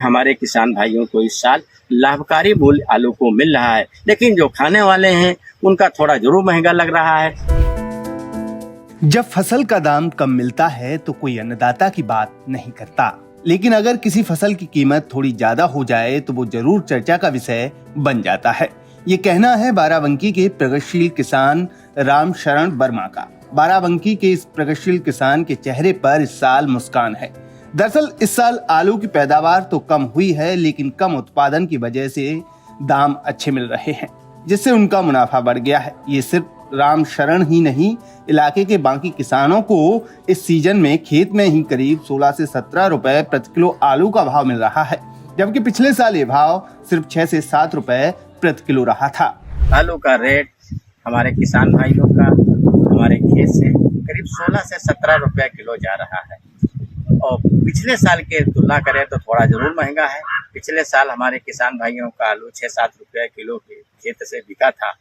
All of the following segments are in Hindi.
हमारे किसान भाइयों को इस साल लाभकारी मूल्य आलू को मिल रहा है, लेकिन जो खाने वाले हैं उनका थोड़ा जरूर महंगा लग रहा है। जब फसल का दाम कम मिलता है तो कोई अन्नदाता की बात नहीं करता, लेकिन अगर किसी फसल की कीमत थोड़ी ज्यादा हो जाए तो वो जरूर चर्चा का विषय बन जाता है। ये कहना है बाराबंकी के प्रगतिशील किसान राम शरण वर्मा का। बाराबंकी के इस प्रगतिशील किसान के चेहरे पर इस साल मुस्कान है। दरअसल इस साल आलू की पैदावार तो कम हुई है, लेकिन कम उत्पादन की वजह से दाम अच्छे मिल रहे हैं, जिससे उनका मुनाफा बढ़ गया है। ये सिर्फ राम शरण ही नहीं, इलाके के बाकी किसानों को इस सीजन में खेत में ही करीब 16 से 17 रुपए प्रति किलो आलू का भाव मिल रहा है, जबकि पिछले साल ये भाव सिर्फ 6 से 7 रुपए प्रति किलो रहा था। आलू का रेट हमारे किसान भाइयों का हमारे खेत से करीब 16 से 17 रुपए किलो जा रहा है और पिछले साल के तुलना करें तो थोड़ा जरूर महंगा है। पिछले साल हमारे किसान भाइयों का आलू 6-7 रुपए किलो के खेत से बिका था।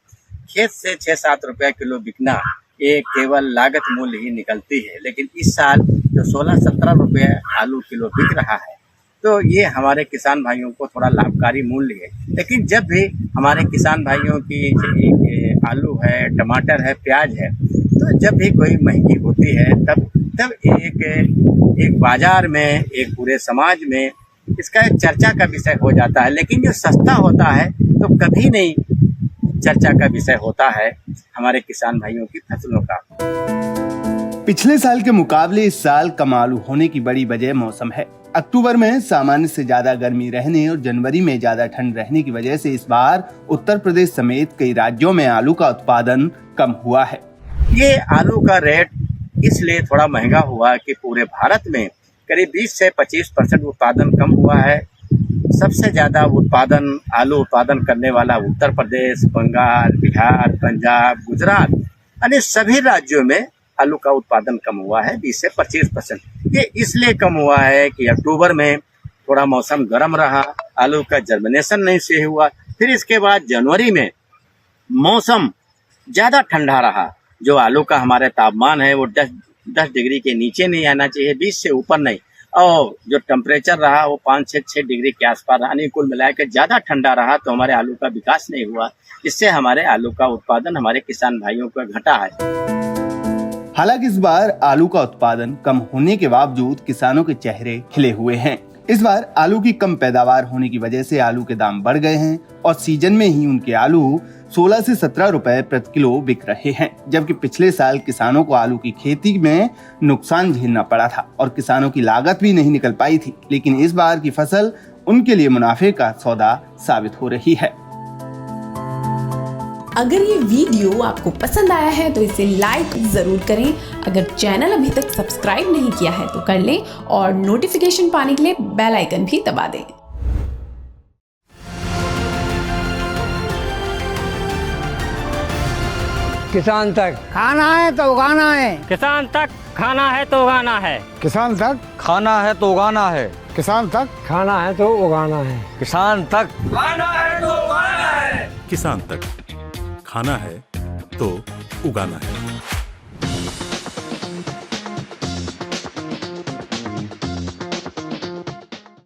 खेत से 6-7 रुपए किलो बिकना ये केवल लागत मूल्य ही निकलती है, लेकिन इस साल जो 16-17 रुपए आलू किलो बिक रहा है तो ये हमारे किसान भाइयों को थोड़ा लाभकारी मूल्य है। लेकिन जब भी हमारे किसान भाइयों की आलू है, टमाटर है, प्याज है, तो जब भी कोई महंगी होती है तब एक बाजार में, एक पूरे समाज में इसका एक चर्चा का विषय हो जाता है। लेकिन जो सस्ता होता है तो कभी नहीं चर्चा का विषय होता है हमारे किसान भाइयों की फसलों का। पिछले साल के मुकाबले इस साल कम आलू होने की बड़ी वजह मौसम है। अक्टूबर में सामान्य से ज्यादा गर्मी रहने और जनवरी में ज्यादा ठंड रहने की वजह से इस बार उत्तर प्रदेश समेत कई राज्यों में आलू का उत्पादन कम हुआ है। ये आलू का रेट इसलिए थोड़ा महंगा हुआ कि पूरे भारत में करीब 20 से 25% उत्पादन कम हुआ है। सबसे ज्यादा आलू उत्पादन करने वाला उत्तर प्रदेश, बंगाल, बिहार, पंजाब, गुजरात, अन्य सभी राज्यों में आलू का उत्पादन कम हुआ है 20 से 25%। ये इसलिए कम हुआ है कि अक्टूबर में थोड़ा मौसम गर्म रहा, आलू का जर्मिनेशन नहीं सही हुआ। फिर इसके बाद जनवरी में मौसम ज्यादा ठंडा रहा। जो आलू का हमारे तापमान है वो 10 डिग्री के नीचे नहीं आना चाहिए, 20 से ऊपर नहीं, और जो टेम्परेचर रहा वो 5 से 6 डिग्री के आसपास रहा। कुल मिलाकर ज्यादा ठंडा रहा तो हमारे आलू का विकास नहीं हुआ, इससे हमारे आलू का उत्पादन हमारे किसान भाइयों को घटा है। हालांकि इस बार आलू का उत्पादन कम होने के बावजूद किसानों के चेहरे खिले हुए हैं। इस बार आलू की कम पैदावार होने की वजह से आलू के दाम बढ़ गए हैं और सीजन में ही उनके आलू 16 से 17 रुपए प्रति किलो बिक रहे हैं, जबकि पिछले साल किसानों को आलू की खेती में नुकसान झेलना पड़ा था और किसानों की लागत भी नहीं निकल पाई थी। लेकिन इस बार की फसल उनके लिए मुनाफे का सौदा साबित हो रही है। अगर ये वीडियो आपको पसंद आया है तो इसे लाइक जरूर करें। अगर चैनल अभी तक सब्सक्राइब नहीं किया है तो कर लें और नोटिफिकेशन पाने के लिए बेल आइकन भी दबा दें। किसान तक खाना है तो उगाना है, किसान तक खाना है तो उगाना है, किसान तक खाना है तो उगाना है, किसान तक खाना है तो उगाना है, किसान तक खाना है तो उगाना है, किसान तक खाना है तो उगाना है।